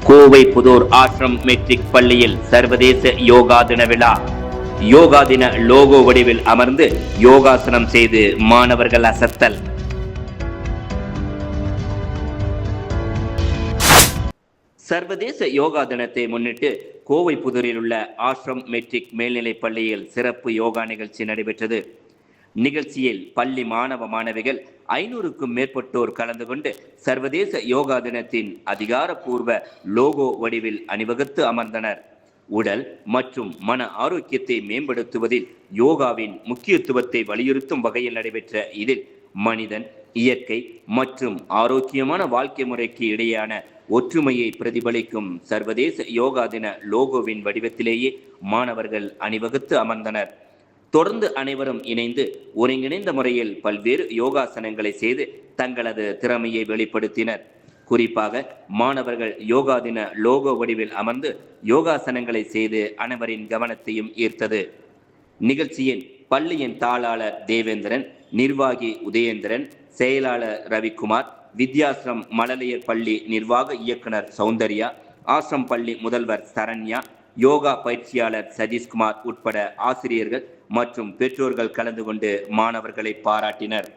Kovai Pudur ashram matric பள்ளியில் சர்வதேச யோகா தின விழா. யோகா தின லோகோ வடிவில் அமர்ந்து யோகாசனம் செய்து மாணவர்கள் அசத்தல். சர்வதேச யோகா தினத்தை முன்னிட்டு கோவை புதூரில் உள்ள ஆசிரம் மெட்ரிக் மேல்நிலைப் பள்ளியில் சிறப்பு யோகா நிகழ்ச்சி நடைபெற்றது. நிகழ்ச்சியில் பள்ளி மாணவ மாணவிகள் 500க்கும் மேற்பட்டோர் கலந்து கொண்டு சர்வதேச யோகா தினத்தின் அதிகாரப்பூர்வ லோகோ வடிவில் அணிவகுத்து அமர்ந்தனர். உடல் மற்றும் மன ஆரோக்கியத்தை மேம்படுத்துவதில் யோகாவின் முக்கியத்துவத்தை வலியுறுத்தும் வகையில் நடைபெற்ற இதில் மனிதன், இயற்கை மற்றும் ஆரோக்கியமான வாழ்க்கை முறைக்கு இடையேயான ஒற்றுமையை பிரதிபலிக்கும் சர்வதேச யோகா தின லோகோவின் வடிவத்திலேயே மாணவர்கள் அணிவகுத்து அமர்ந்தனர். தொடர்ந்து அனைவரும் இணைந்து ஒருங்கிணைந்த முறையில் பல்வேறு யோகாசனங்களை செய்து தங்களது திறமையை வெளிப்படுத்தினர். குறிப்பாக மாணவர்கள் யோகா தின லோகோ வடிவில் அமர்ந்து யோகாசனங்களை செய்து அனைவரின் கவனத்தையும் ஈர்த்தது. நிகழ்ச்சியின் பள்ளியின் தாளாளர் தேவேந்திரன், நிர்வாகி உதயேந்திரன், செயலாளர் ரவிக்குமார், வித்யாசிரம் மழலையர் பள்ளி நிர்வாக இயக்குனர் சௌந்தர்யா, ஆசிரம் பள்ளி முதல்வர் சரண்யா, யோகா பயிற்சியாளர் சதீஷ்குமார் உட்பட ஆசிரியர்கள் மற்றும் பெற்றோர்கள் கலந்து கொண்டு மாணவர்களை பாராட்டினர்.